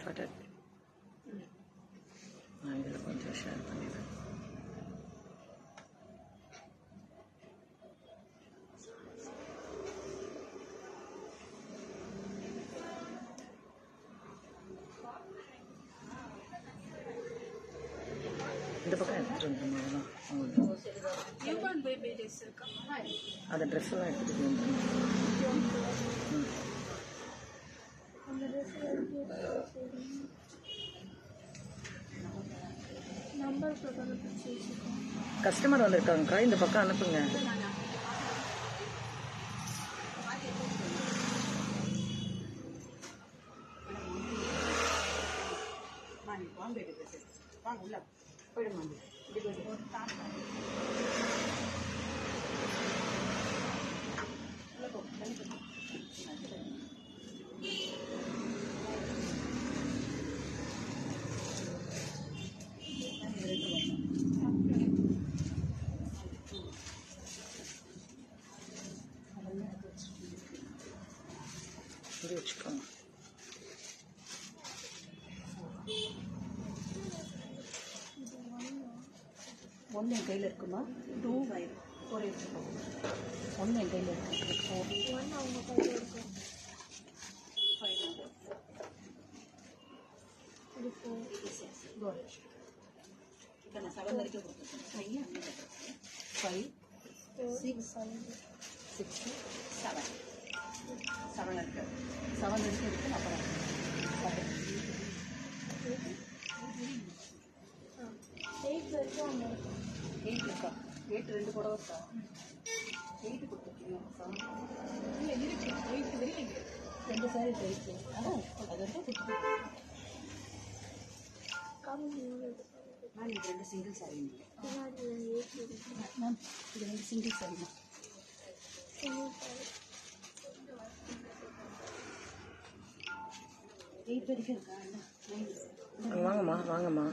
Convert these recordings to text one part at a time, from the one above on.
Dotted நான் இதில் கொஞ்சம் ஷேர் பண்ணிடுறேன். இந்த பக்கம் எடுத்துகிட்டு வந்துடுமா? அந்த ட்ரெஸ்ஸெல்லாம் எடுத்துகிட்டு வந்துடும். கஸ்டமர் வந்திருக்காங்கக்கா, இந்த பக்கம் அனுப்புங்க. வச்சுக்கோங்க. ஒன்று என் கையில் இருக்குமா? 2 4 எடுத்துக்கோங்க. ஒன்று என் கையில் இருக்கு. 4 1 அவங்க கையில் இருக்கு. 500 4 இப்போ நான் 7 வரைக்கும் கொடுத்துருக்கேன். 5 6 7 7 இருக்கு. 7 வரைக்கும் இருக்கு. அப்புறம் 8 வரைக்கும் 8 இருக்கா? 8 2 கூட இருக்கா? 8 கொடுத்துருக்கீங்க. 7 இல்லை இருக்கு. 8 வரைக்கும் 2 சாரி இருக்கு. அதான் அது வரைக்கும் கொடுத்துருக்கேன். மேம் இது 2 சிங்கிள் சாரி மேம். இது 2 சிங்கிள் சாரி மேம். வரைக்கும் இருக்கா? வாங்கம்மா வாங்கம்மா.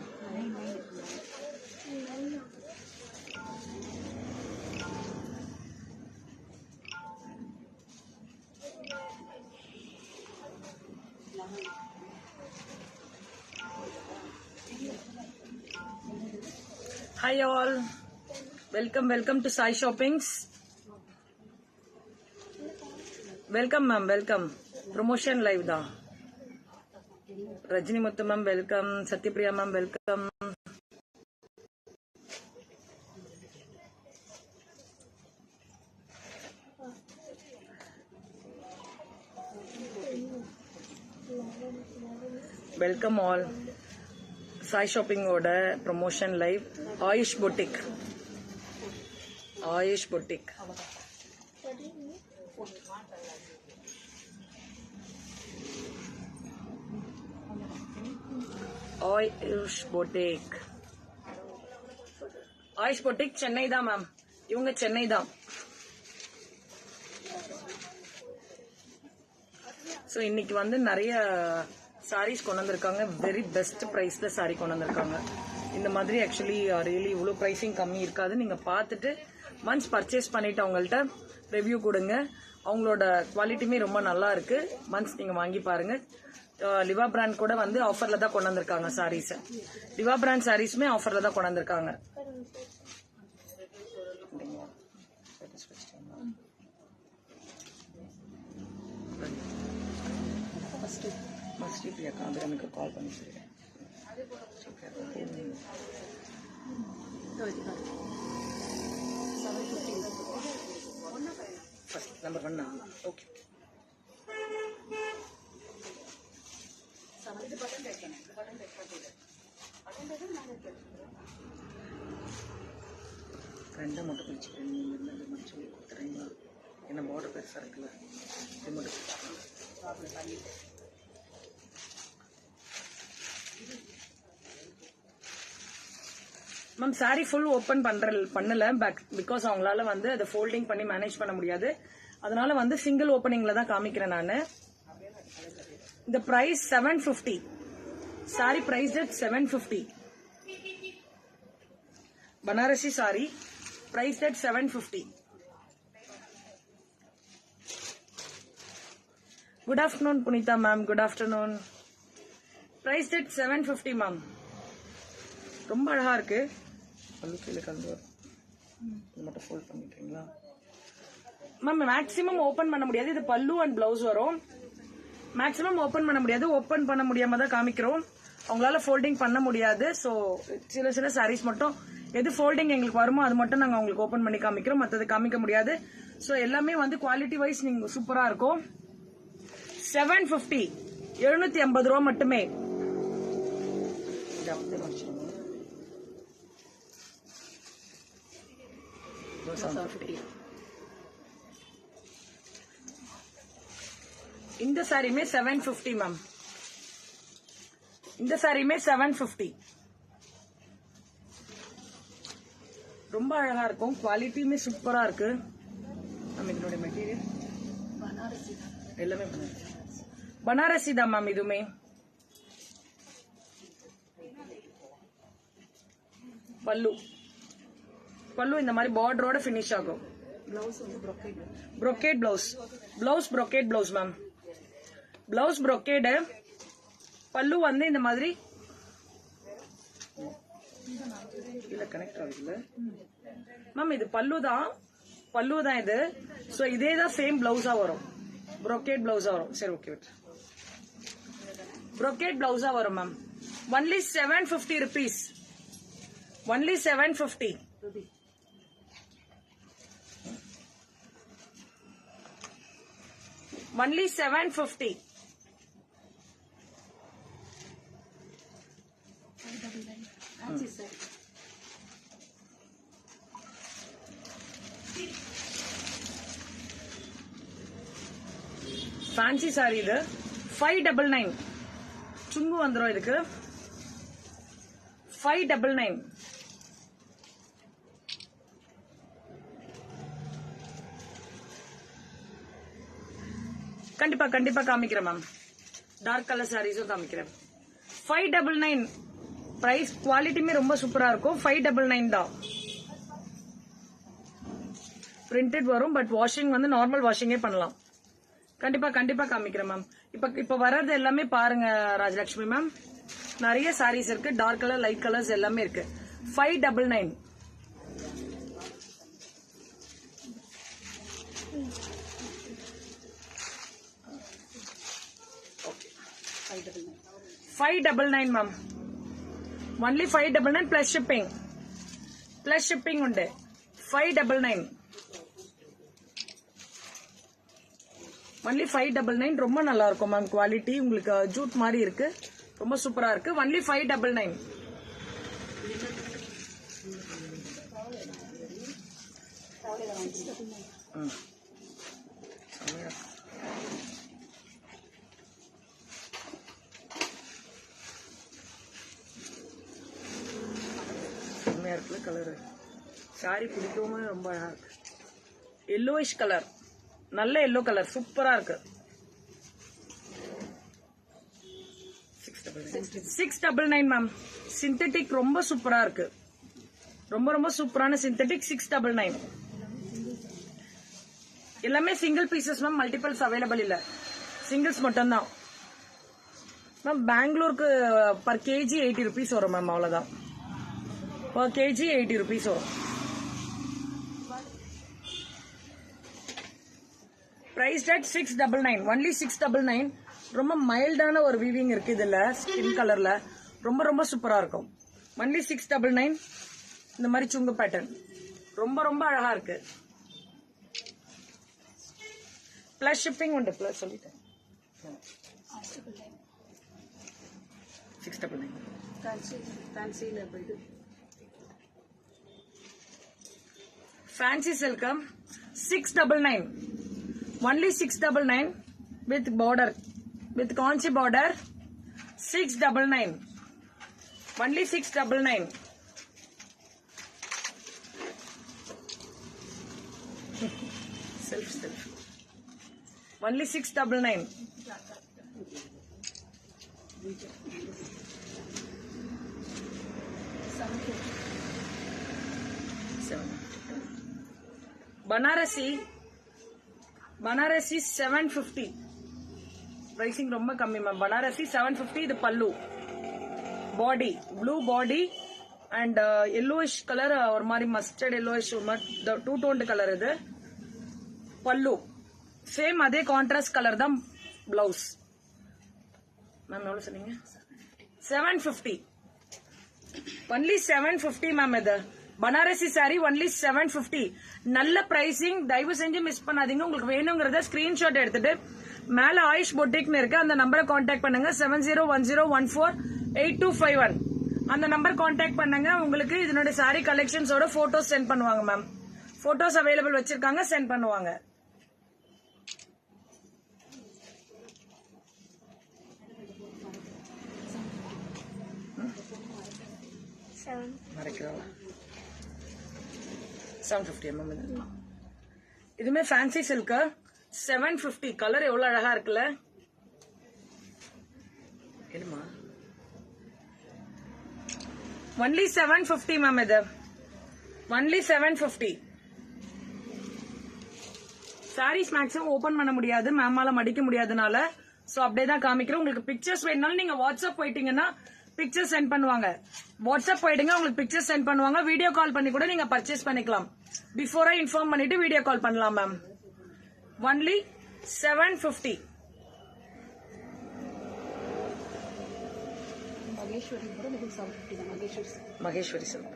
Hi all, welcome to Sai Shoppings. Welcome ma'am, welcome. Promotion live da. Rajini Muthu ma'am, welcome. Satyapriya ma'am, welcome. Welcome all. Sai Shopping oda promotion live. Ayush Boutique. Ayush Boutique. Ayush Boutique. Ayush Boutique Chennai da ma'am. இவங்க சென்னை தான். So இன்னைக்கு வந்து நிறைய சாரீஸ் கொண்டு வந்திருக்காங்க. Very best ப்ரைஸ்ல sari கொண்டு வந்திருக்காங்க. இந்த மாதிரி ஆக்சுவலி ரியலி இவ்வளோ ப்ரைஸிங் கம்மி இருக்காது. நீங்க பார்த்துட்டு ஒன்ஸ் பர்ச்சேஸ் பண்ணிட்டு அவங்கள்ட்ட ரிவ்யூ கொடுங்க. அவங்களோட குவாலிட்டியுமே ரொம்ப நல்லா இருக்கு. ஒன்ஸ் நீங்க வாங்கி பாருங்க. லிவா பிராண்ட் கூட வந்து ஆஃபர்ல தான் கொண்டு வந்திருக்காங்க சாரீஸ். லிவா பிராண்ட் சாரீஸுமே ஆஃபர்ல தான் கொண்டு வந்திருக்காங்க. ஸ்ரீபிரியாக்கா அது எனக்கு கால் பண்ணி சொல்லிடுறேன். First number 1 okay. ரெண்டை மட்டும் பிடிச்சிக்கிறேன். நீங்கள் சொல்லி கொடுத்துறீங்களா? என்ன பார்டர் பெருசாக இருக்குல்ல, இது மட்டும் மேம். சாரி ஃபுல் ஓப்பன் பண்ணல பிகாஸ் அவங்களால வந்து அதை ஃபோல்டிங் பண்ணி மேனேஜ் பண்ண முடியாது. அதனால வந்து சிங்கிள் ஓப்பனிங்ல தான் காமிக்கிறேன் நான். இந்த price 750. Sari price 750. Banarasi sari price 750. Good afternoon Punitha ma'am. Good afternoon. Price at 750 ma'am. ரொம்ப அழகா இருக்கு. பல்லு கீழே கலந்து வரும். இது மட்டும் ஃபோல்ட் பண்ணிக்கிறீங்களா மேம்? மேக்ஸிமம் ஓபன் பண்ண முடியாது. இது பல்லு அண்ட் பிளவுஸ் வரும். மேக்ஸிமம் ஓபன் பண்ண முடியாது. ஓபன் பண்ண முடியாம தான் காமிக்கிறோம். அவங்களால ஃபோல்டிங் பண்ண முடியாது. ஸோ சில சாரீஸ் மட்டும் எது ஃபோல்டிங் எங்களுக்கு வருமோ அது மட்டும் நாங்கள் உங்களுக்கு ஓபன் பண்ணி காமிக்கிறோம். மற்றது காமிக்க முடியாது. ஸோ எல்லாமே வந்து குவாலிட்டி வைஸ் நீங்க சூப்பரா இருக்கும். 750 750 ரூபா மட்டுமே. இந்த சாரியுமே 750 மேம். இந்த சாரியுமே 750. ரொம்ப அழகா இருக்கும். குவாலிட்டியுமே சூப்பரா இருக்கு. நம்ம இதனுடைய மெட்டீரியல் எல்லாமே பனாரசி தான் மேம். இதுவுமே பல்லு இந்த மாதிரி பார்டரோட பினிஷ் ஆகும். brocade blouse brocade blouse ma'am. Blouse brocade. பல்லு வந்து இந்த மாதிரி இல்ல கனெக்ட் ஆகுதுல மேம். இது பல்லு தான் இது. சோ இதே தான் சேம் பிளவுஸா வரும். brocade பிளவுஸா வரும். சரி ஓகே விட்டு brocade பிளவுஸா வரும் ma'am. only 750 rupees. only 750. only 750. Fancy sorry இது 599. சுங்கு வந்துரும் இதுக்கு 599. கண்டிப்பா காமிக்கிறேன் மேம். டார்க் கலர் சாரீஸும் காமிக்கிறேன். 599 பிரைஸ். குவாலிட்டியுமே ரொம்ப சூப்பரா இருக்கும். 599 தான். பிரிண்டட் வரும். பட் வாஷிங் வந்து நார்மல் வாஷிங்கே பண்ணலாம். கண்டிப்பா காமிக்கிறேன் மேம். இப்ப வர்றது எல்லாமே பாருங்க ராஜலட்சுமி மேம். நிறைய சாரீஸ் இருக்கு. டார்க் கலர், லைட் கலர்ஸ் எல்லாமே இருக்கு. 599. Okay 599 ma'am. only 599 plus shipping உண்டு. 599. only 599. ரொம்ப நல்லா இருக்கும் மேம். குவாலிட்டி உங்களுக்கு ஜூட் மாதிரி இருக்கு. ரொம்ப சூப்பரா இருக்கு. only 599. செம்மையா இருக்குல்ல கலரு. சாரி பிடிக்கவும் ரொம்ப அழகா இருக்கு. Yellowish colour. நல்ல எல்லோ கலர். சூப்பரா இருக்கு. 699 மேம். சிந்தட்டிக் ரொம்ப சூப்பரா இருக்கு. ரொம்ப சூப்பரான சிந்தட்டிக் 699. எல்லாமே single pieces ma'am. Multiples available இல்ல. சிங்கிள்ஸ் மட்டும் தான் மேம். பெங்களூருக்கு பர் கேஜி 80 rupees வரும் மேம். அவ்வளவுதான். பர் கேஜி 80 rupees வரும். Price at 699. only 699. ரொம்ப மைல்டான ஒரு வீவிங் இருக்கு இதுல. ஸ்கின் கலர்ல ரொம்ப சூப்பரா இருக்கும். only 699. இந்த மாதிரி சுங்கு பேட்டர்ன் ரொம்ப அழகா இருக்கு. பிளஸ் ஷிப்பிங் உண்டு. பிளஸ் சொல்லிட்டேன். 699. Fancy சில்கம் 699. only 699 with border, with conchi border. 699. only 699. self only 699. Banarasi 750. Pricing ரொம்ப கம்மி மேம். பனாரசி 750. இது pallu. Body blue body and yellowish colour, ஒரு மாதிரி mustard yellowish, two toned colour. இது பல்லு. சேம் அதே கான்ட்ராஸ்ட் கலர் தான் பிளவுஸ். மேம் எவ்வளவு சொன்னீங்க? 750. Only 750 ma'am. இது பனாரசி சாரி ஒன்லி 750. நல்ல பிரைசிங். தயவு செஞ்சு மிஸ் பண்ணாதீங்க. உங்களுக்கு வேணுங்கிறத ஸ்கிரீன்ஷாட் எடுத்துட்டு மேல ஆயுஷ் பொட்டிக்னு இருக்கு, அந்த நம்பரை கான்டாக்ட் பண்ணுங்க. 7010148251. அந்த நம்பர் கான்டாக்ட் பண்ணுங்க. உங்களுக்கு இதனுடைய சாரி கலெக்ஷன்ஸோட போட்டோஸ் சென்ட் பண்ணுவாங்க மேம். போட்டோஸ் அவைலபிள் வச்சிருக்காங்க, சென்ட் பண்ணுவாங்க. மறைக்கிறோம். 750 மேம். இதுமே ஃபேன்சி சில்க். 750. கலர் எவ்வளவு அழகா இருக்குல்ல. என்னமா ஒன்லி 750 மேம். இது ஒன்லி 750. சாரீஸ் மேக்ஸிமம் ஓபன் பண்ண முடியாது, மேமால மடிக்க முடியாதனால சோ அப்படியே தான் காமிக்கிறோம். உங்களுக்கு பிக்சர்ஸ் வேணும்னாலும் நீங்க வாட்ஸ்அப் போயிட்டீங்கன்னா பிக்சர் சென்ட் பண்ணுவாங்க. வாட்ஸ்அப் போயிடுங்க, உங்களுக்கு பிக்சர் சென்ட் பண்ணுவாங்க. வீடியோ கால் பண்ணி கூட நீங்க பர்ச்சேஸ் பண்ணிக்கலாம். பிஃபோரா இன்ஃபார்ம் பண்ணிட்டு வீடியோ கால் பண்ணலாம் ma'am. Only 750. Maheswari silk.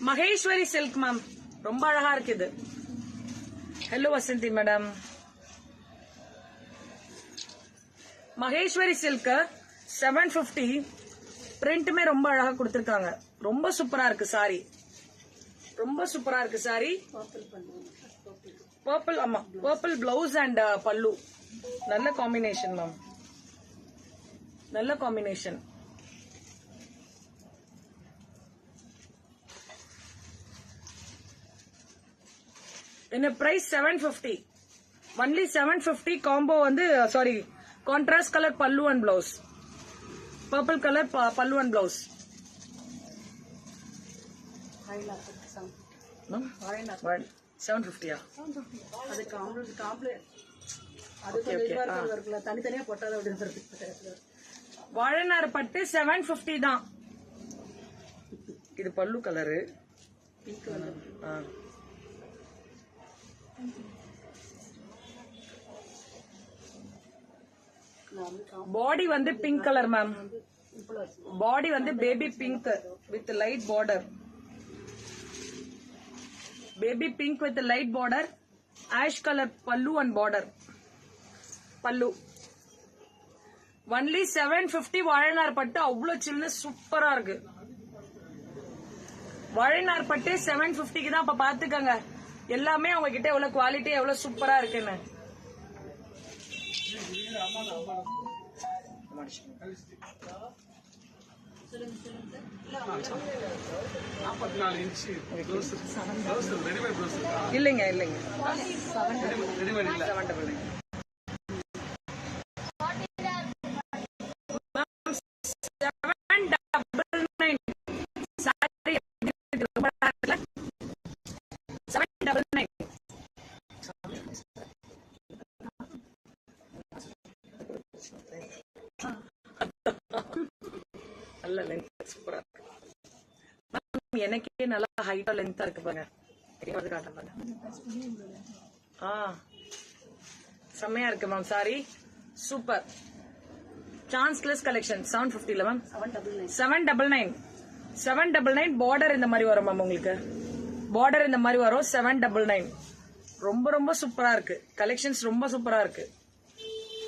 Maheswari silk ma'am, ரொம்ப அழகா இருக்கு இது. Hello Vasanthi madam. Maheswari silk 750. பிரிண்ட்டுமே ரொம்ப அழகா கொடுத்திருக்காங்க. ரொம்ப சூப்பரா இருக்கு சாரி. ரொம்ப சூப்பரா இருக்கு சாரி. பர்பிள். ஆமா, பர்பிள் பிளவுஸ் அண்ட் பல்லு. நல்ல காம்பினேஷன் மேம், நல்ல காம்பினேஷன். என்ன பிரைஸ்? 750. ஒன்லி 750. காம்போ வந்து sorry contrast colour pallu and blouse. Purple colour pallu and blouse. 750. தனித்தனியா போட்டாத வாழைநார் பட்டு 750 தான். இது பல்லு கலரு. பாடி வந்து பிங்க் கலர் மேம். பாடி வந்து baby pink with light border. Baby pink with light border. Ash colour pallu and border. Pallu. Only 750. வாழைநார் பட்டு அவ்வளவு சில்லுன்னு சூப்பரா இருக்கு. வாழைநார் பட்டு 750 தான். அப்ப பாத்துக்கங்க எல்லாமே அவங்க கிட்ட எவ்வளவு குவாலிட்டி, எவ்வளவு சூப்பரா இருக்குன்னு. இல்லைங்க இல்லைங்க. 799. நல்ல லென்த் சூப்பரா இருக்கு. எனக்கே நல்லா ஹைட்டா லென்த்தா இருக்கு பாருங்க. காட்ட பாருங்க. செம்மையா இருக்கு ma'am sorry. Super. Chanceless collection. 750 ma'am. 799. 799. Border இந்த மாதிரி வரும் மேம். உங்களுக்கு பார்டர் இந்த மாதிரி வரும். 799. ரொம்ப ரொம்ப சூப்பரா இருக்கு. கலெக்ஷன்ஸ் ரொம்ப சூப்பரா இருக்கு.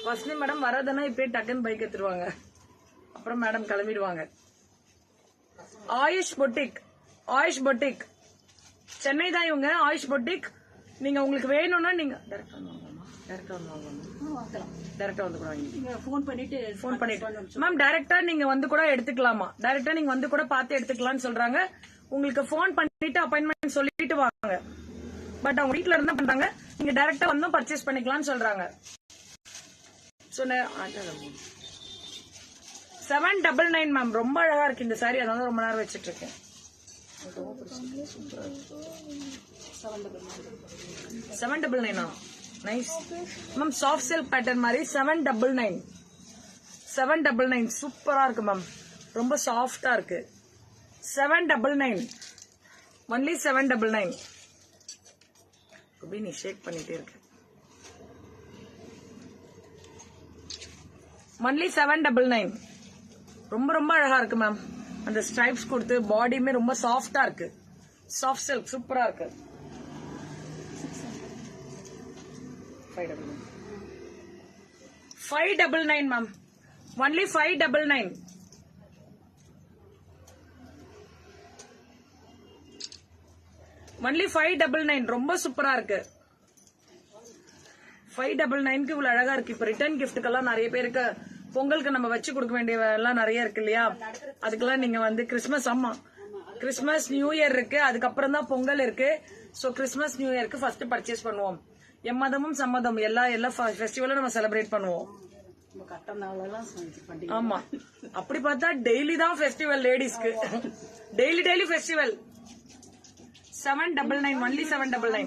ஃபர்ஸ்ட் மேடம் வரதுன்னா இப்பயே டக்குன்னு பைக் எடுத்துருவாங்க, அப்புறம் மேடம் கிளம்பிடுவாங்க. ஆயுஷ் பொட்டிக். ஆயுஷ் பொட்டிக் சென்னை தான் இவங்க. ஆயுஷ் பொட்டிக். நீங்க உங்களுக்கு வேணும்னா நீங்க டைரக்டா வந்து கூட ஃபோன் பண்ணிட்டு மேம் டைரக்டா நீங்க வந்து கூட எடுத்துக்கலாமா. டைரக்டா நீங்க வந்து கூட பார்த்து எடுத்துக்கலாம்னு சொல்றாங்க. உங்களுக்கு ஃபோன் பண்ணிட்டு அப்பாயின்மெண்ட் சொல்லிட்டு வாங்க. பட் அவங்க வீட்ல இருந்தா பண்றாங்க. நீங்க டைரக்டா வந்து பர்ச்சேஸ் பண்ணிக்கலாம்னு சொல்றாங்க. 799 மேம். ரொம்ப அழகா இருக்கு இந்த சாரி. அதனால ரொம்ப நேரம் வச்சிட்டு இருக்கேன். 799 nice ma'am. Soft silk pattern மாதிரி 799 799 சூப்பரா இருக்கு மேம். ரொம்ப சாஃப்டா இருக்கு. 799 ஒன்லி 799. நீ ஷேக் பண்ணிட்டே இருக்கு. ஒன்லி 799. ரொம்ப ரொம்ப அழகா இருக்கு மேம். அந்த ஸ்ட்ரைப்ஸ் கொடுத்து பாடியுமே ரொம்ப சாஃப்டா இருக்கு. சாஃப்ட் சில்க் சூப்பரா இருக்கு. 599 மேம். ஒன்லி 599. ஒன்லி 599. ரொம்ப சூப்பரா இருக்கு. 599க்கு இவ்வளவு அழகா இருக்கு. இப்ப ரிட்டர்ன் கிஃப்ட்டுக்கெல்லாம் நிறைய பேருக்கு பொங்கலுக்கு நம்ம வச்சு கொடுக்க வேண்டிய எல்லாம் நிறைய இருக்கு இல்லையா? அதுக்கெல்லாம் நீங்க வந்து கிறிஸ்மஸ், ஆமா கிறிஸ்மஸ் நியூ இயர் இருக்கு, அதுக்கப்புறம் தான் பொங்கல் இருக்கு. சோ கிறிஸ்மஸ் நியூ இயருக்கு ஃபர்ஸ்ட் பர்ச்சேஸ் பண்ணுவோம். எம்மதமும் சம்மதம் எல்லா ஃபெஸ்டிவலும் நம்ம செலிப்ரேட் பண்ணுவோம். ஆமா, அப்படி பார்த்தா டெய்லி தான் ஃபெஸ்டிவல் லேடிஸ்க்கு. Daily festival. 799 ஒன்லி 799.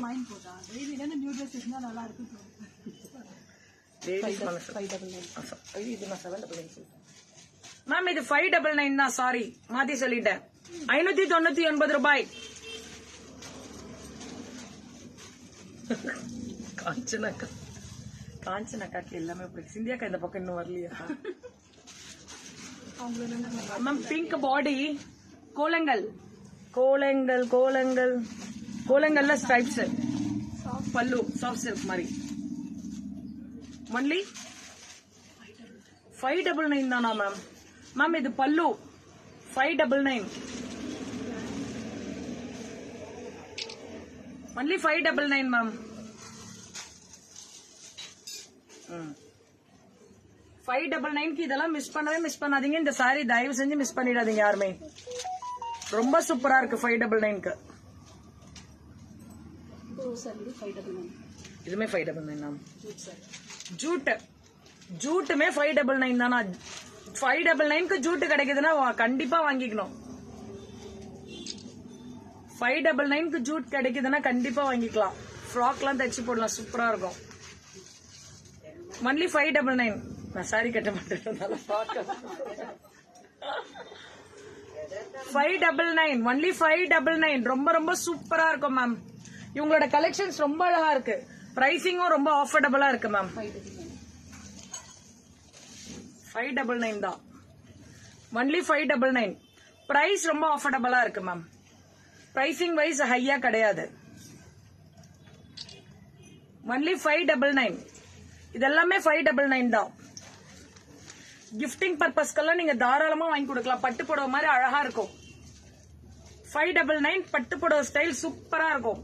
மேம் இது 599 தான். சாரி மாத்தி சொல்லிட்டேன். 599 ரூபாய். காஞ்சனாக்காக்கு எல்லாமே சிந்தியாக்கா இந்த பக்கம் இன்னும் வரலையா மேம்? பிங்க் பாடி கோலங்கள்ல ஸ்ட்ரைப்ஸ், பல்லு சாஃப்ட் சில்க் மாதிரி. ஒன்லி 599 தானா மேம்? மேம் இது பல்லு 599. Only 599 ma'am. 599க்கு இதெல்லாம் மிஸ் பண்ணாதீங்க. இந்த சாரி தயவு செஞ்சு மிஸ் பண்ணிடாதீங்க யாருமே. ரொம்ப சூப்பரா இருக்கு 599க்கு. இதுமே 599 மேம். ஜூட்டுமே 599 தானா? 599க்கு ஜூட்டு கிடைக்குதுன்னா கண்டிப்பா வாங்கிக்கணும். 599க்கு ஜூட் கிடைக்குதுன்னா கண்டிப்பா வாங்கிக்கலாம். ஃப்ராக்லாம் தைச்சு போடலாம், சூப்பரா இருக்கும். ஒன்லி 599. நான் சாரி கட்ட மாட்டேன். 599 ஒன்லி 599. ரொம்ப ரொம்ப சூப்பரா இருக்கும் மேம். இவங்களோட கலெக்ஷன்ஸ் ரொம்ப அழகா இருக்கு. பிரைசிங்கும் ரொம்ப ஆஃபர்டபுளா இருக்கு மேம். 599 தான். ஒன்லி 599. பிரைஸ் ரொம்ப ஆஃபர்டபுளா இருக்கு மேம். பிரைசிங் வைஸ் ஹையா கிடையாது. ஒன்லி 599. இதெல்லாமே 599 தான். கிஃப்டிங் பர்பஸ்க்கெல்லாம் நீங்க தாராளமா வாங்கி கொடுக்கலாம். பட்டு புடவை மாதிரி அழகா இருக்கும். 599 பட்டு புடவை ஸ்டைல் சூப்பரா இருக்கும்.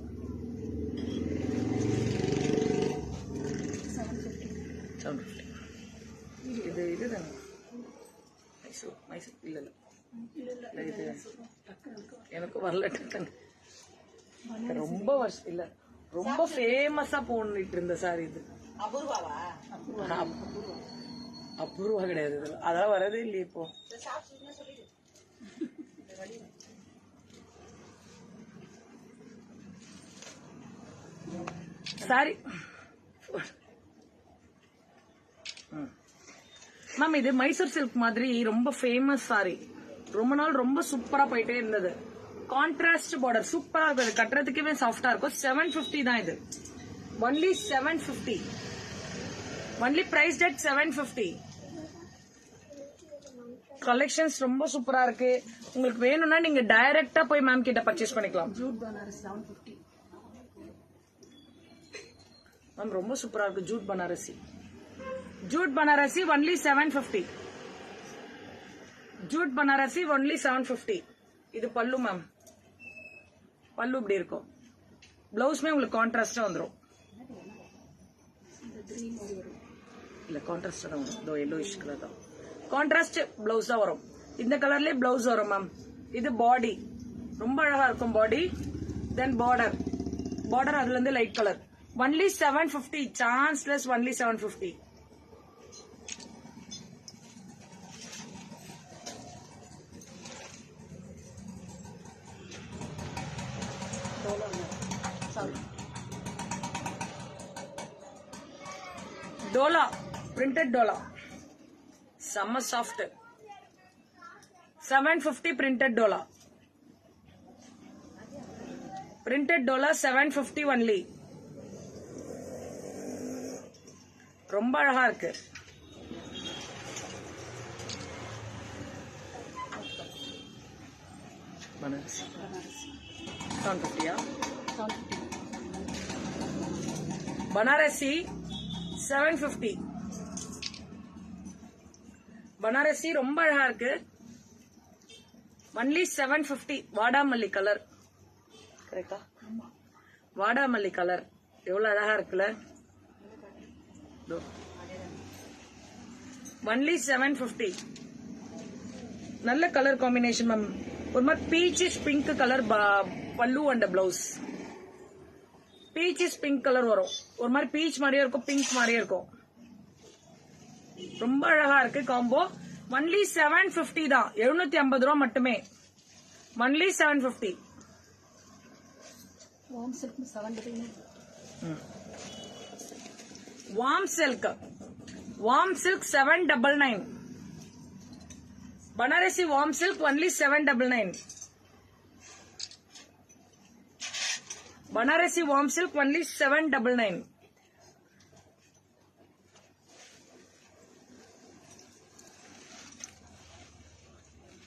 750. இதுதான் மைசூர் இல்ல இது எனக்கு வரல. ரொம்ப வருஷம் இல்ல, ரொம்ப ஃபேமஸா போனிட்டு இருந்த சாரி இது. அபூர்வா கிடையாது. அதெல்லாம் வரதே இல்லையே இப்போ. சாரி மேம், இது மைசூர் சில்க் மாதிரி ரொம்ப ஃபேமஸ் சாரி. ரொம்ப நாள் ரொம்ப சூப்பரா போயிட்டே இருந்தது. கான்ட்ராஸ்ட் பார்டர் சூப்பரா இருக்கும். இது கட்டுறதுக்குமே சாஃப்டா இருக்கும். 750 தான் இது. Only 750. Only price at 750. Collections ரொம்ப சூப்பரா இருக்கு. உங்களுக்கு வேணும்னா நீங்க டைரக்டா போய் மேம் கிட்ட பர்ச்சேஸ் பண்ணிக்கலாம். மேம் ரொம்ப சூப்பரா இருக்கு. Jute Banarasi only 750. Jute Banarasi only 750. இது பல்லு மேம். பல்லு இப்படி இருக்கும். பிளவுஸ்மே உங்களுக்கு கான்ட்ராஸ்டா வந்துடும். இல்ல கான்ட்ராஸ்டா தான் வரும். இதோ yellowish கலர் தான். கான்ட்ராஸ்ட் பிளவுஸ் தான் வரும். இந்த கலர்லயே பிளவுஸ் வரும் மேம். இது பாடி ரொம்ப அழகா இருக்கும். பாடி தென் பார்டர் அதுல இருந்து light colour. Only 750. Chanceless. Only 750. Dola printed Dola செம்ம சாஃப்ட் 750 பிரிண்டட் டோலா $750 ஒன்லி. ரொம்ப அழகா இருக்கு. பனாரசி 750 பனாரசி 750. பனாரசி ரொம்ப அழகா இருக்கு. ஒன்லி 750. வாடாமல்லி கலர் கரெக்டா? வாடாமல்லி கலர் எவ்வளவு அழகா இருக்குல்ல. ஒன்லி 750. நல்ல கலர் காம்பினேஷன் மேம். ஒரு மாதிரி peachish pink colour pallu and blouse. Peachish pink colour வரும். ஒரு மாதிரி பீச் மாதிரியே இருக்கும், பிங்க் மாதிரியே இருக்கும். ரொம்ப அழகா இருக்கு காம்போ. ஒன்லி 750 தான். 750 ரூபா மட்டுமே. Only 750. Warm silk 799. Warm silk 799. Banarasi warm silk only 799. Banarasi warm silk only 799.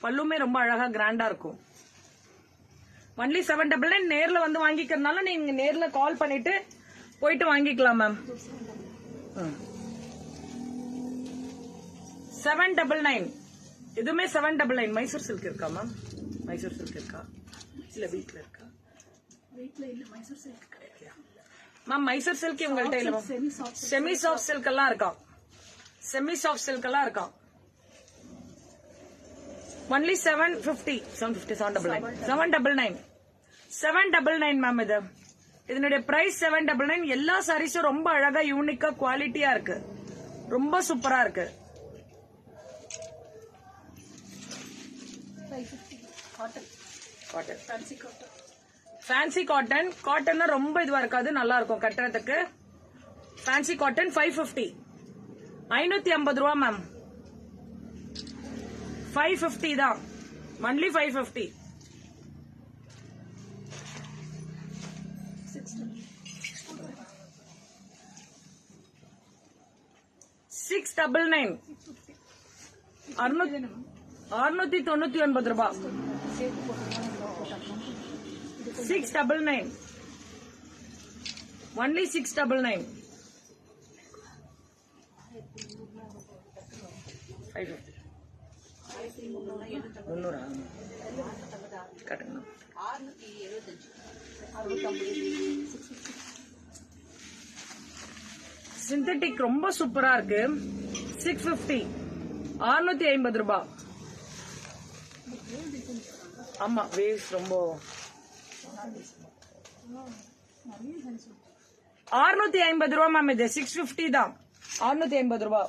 பல்லுமே ரொம்ப அழகா கிராண்டா இருக்கும். ஒன்லி 799. நேர்ல வந்து வாங்கிக்கிறதுனால நீங்க நேர்ல கால் பண்ணிட்டு போயிட்டு வாங்கிக்கலாம் மேம். 799. இதுவுமே 799. மைசூர் சில்க் இருக்கா மேம்? மைசூர் சில்க் இருக்கா இல்ல வீட்ல இருக்கா? வீட்ல இல்ல, மைசூர் சில்க் கிடையாது மேம். மைசூர் சில்க் உங்கள்ட்ட இல்ல மேம். செமி சாஃப்ட் சில்க் எல்லாம் இருக்கா? செமி சாஃப்ட் சில்க் எல்லாம் இருக்கா? ஒன்லி 750. 799 மேம். இது இதனுடைய பிரைஸ் 799. எல்லா சாரீஸும் ரொம்ப அழகா யூனிக்கா குவாலிட்டியா இருக்கு. ரொம்ப சூப்பரா இருக்கு. 550. Cotton fancy cotton. Fancy cotton. காட்டன்னா ரொம்ப இதுவா இருக்காது, நல்லா இருக்கும் கட்டுறதுக்கு. Fancy cotton 550. 550 ரூபா மேம். 550 தான். ஒன்லி 550. 699. 699 ரூபா. 699. ஒன்லி 699. 550. 300 கட்டுங்க. 675. சிந்தட்டிக் ரொம்ப சூப்பரா இருக்கு. 650. 650 ரூபா. ஆமா, வேவ்ஸ் ரொம்ப 650 ரூபா மேம். இது 650 தான். 650 ரூபா.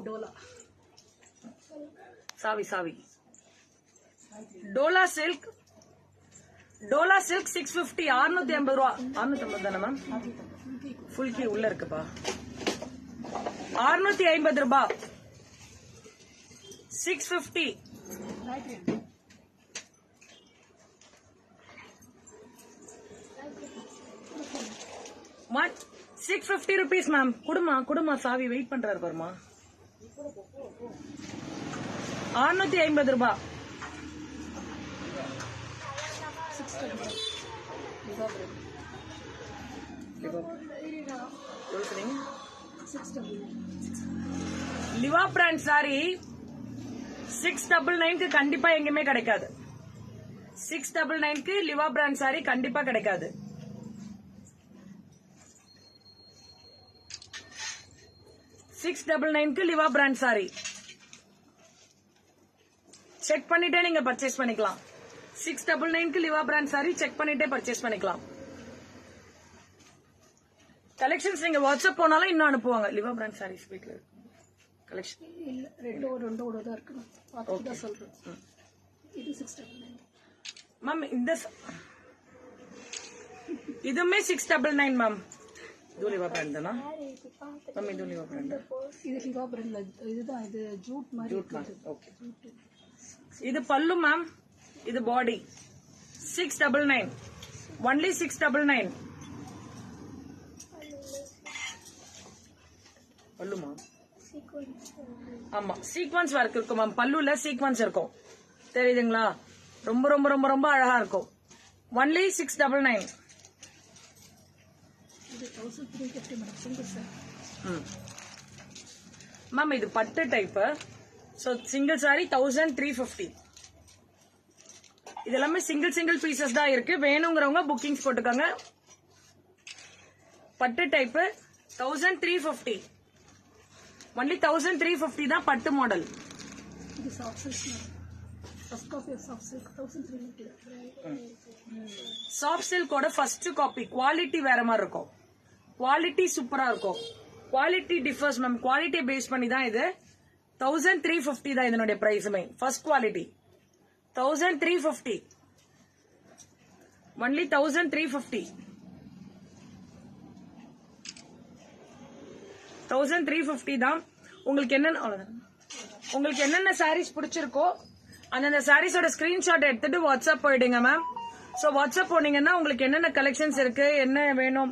டோலா சாவி டோலா சில்க் 650. 650 ரூபா. 650 தானே மேம்? ஃபுல் கீ உள்ள இருக்குப்பா. 650 ரூபா. 650. 650 rupees மேம். குடுமா சாவி வெயிட் பண்றாரு பாருமா. 650 ரூபா. 600. லிவா பிராண்ட் சாரி 699 கண்டிப்பா எங்கேயுமே கிடைக்காது. 699 லிவா பிராண்ட் சாரி கண்டிப்பா கிடைக்காது. 699 லிவா பிராண்ட் சாரி செக் பண்ணிட்டே நீங்க பர்ச்சேஸ் பண்ணிக்கலாம். 699 லிவா பிராண்ட் சாரி செக் பண்ணிட்டே பர்ச்சேஸ் பண்ணிக்கலாம். கலெக்ஷன்ஸ் நீங்க வாட்ஸ்அப் போனாலும் இன்னும் அனுப்புவாங்க. லிவா பிராண்ட் சாரீஸ் வீட்ல கலெக்ஷன் இல்ல ரெண்டோட தான் இருக்கு மேம். பார்த்துட்டு தான் சொல்றேன். இது 699. மேம் இந்த இதுமே 699 மேம். இது லிவா பிராண்ட் தானா மேம்? இது லிவா பிராண்ட். இது லிவா பிராண்ட்ல இதுதான். இது ஜூட் மாதிரி இருக்குது. ஓகே. இது பல்லு மேம். இது பாடி 699. ஒன்லி 699. பல்லு மேம். ஆமா சீக்வன்ஸ் ஒர்க் இருக்கும் மேம். பல்லுல சீக்வன்ஸ் இருக்கும், தெரியுதுங்களா? ரொம்ப ரொம்ப ரொம்ப ரொம்ப அழகா இருக்கும். ஒன்லி 699. இது 1350 மேடம். Single sir. மேம் இது பட்டு டைப். So single sorry 1350. இது எல்லாமே சிங்கிள் பீசஸ் தான் இருக்கு. வேணுங்கிறவங்க புக்கிங்ஸ் போட்டுக்கோங்க. பட்டு டைப் 1350. ஒன்லி 1350 தான் பட்டு மாடல். இது soft silk madam. First copy of soft silk 1350. Soft சில்கோட ஃபர்ஸ்ட் காப்பி. குவாலிட்டி வேற மாதிரி இருக்கும். குவாலிட்டி சூப்பரா இருக்கும். Quality differs ma'am. Quality base பண்ணி தான் இது. 1350 தான் இதனுடைய பிரைஸுமே. First quality 1350. ஒன்லி 1350. 1350 தான். உங்களுக்கு என்னென்ன சாரீஸ் பிடிச்சிருக்கோ அந்தந்த சாரீஸோட ஸ்கிரீன்ஷாட் எடுத்துட்டு வாட்ஸ்அப் போயிடுங்க மேம். ஸோ வாட்ஸ்அப் போனீங்கன்னா உங்களுக்கு என்னென்ன கலெக்ஷன்ஸ் இருக்கு, என்ன வேணும்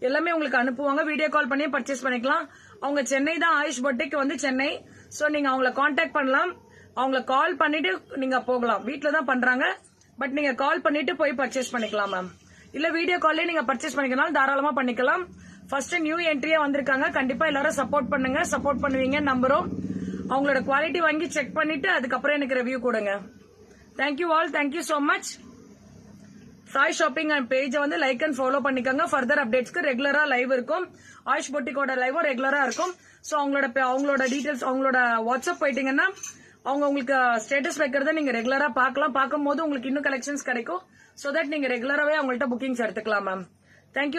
எல்லாமே உங்களுக்கு அனுப்புவாங்க. வீடியோ கால் பண்ணி பர்ச்சேஸ் பண்ணிக்கலாம். அவங்க சென்னை தான். ஆயுஷ் பொட்டிக் வந்து சென்னை. ஸோ நீங்க அவங்கள காண்டாக்ட் பண்ணலாம். அவங்கள கால் பண்ணிட்டு நீங்க போகலாம். வீட்டில் தான் பண்றாங்க. பட் நீங்க கால் பண்ணிட்டு போய் பர்ச்சேஸ் பண்ணிக்கலாம் மேம். இல்ல வீடியோ கால்லே நீங்க பர்ச்சேஸ் பண்ணிக்கலாம், தாராளமா பண்ணிக்கலாம். ஃபர்ஸ்ட் நியூ என்ட்ரியா வந்திருக்காங்க. கண்டிப்பா எல்லாரும் சப்போர்ட் பண்ணுங்க. சப்போர்ட் பண்ணுவீங்க நம்புறோம். அவங்களோட குவாலிட்டி வாங்கி செக் பண்ணிட்டு அதுக்கப்புறம் எனக்கு ரிவ்யூ கொடுங்க. Thank you all. Thank you so much. Sai shopping and பேஜை வந்து லைக் அண்ட் ஃபாலோ பண்ணிக்கோங்க. ஃபர்தர் அப்டேட்ஸ்க்கு ரெகுலரா லைவ் இருக்கும். ஆயுஷ் பொட்டிக்கோட லைவும் ரெகுலரா இருக்கும். ஸோ அவங்களோட டீடைல்ஸ் அவங்களோட வாட்ஸ்அப் போயிட்டீங்கன்னா அவங்க உங்களுக்கு ஸ்டேட்டஸ் வைக்கிறத நீங்க ரெகுலரா பார்க்கலாம். பார்க்கும்போது உங்களுக்கு இன்னும் கலெக்ஷன்ஸ் கிடைக்கும். ஸோ தட் நீங்க ரெகுலராகவே அவங்கள்ட்ட புக்கிங்ஸ் எடுத்துக்கலாம் மேம். தேங்க்யூ.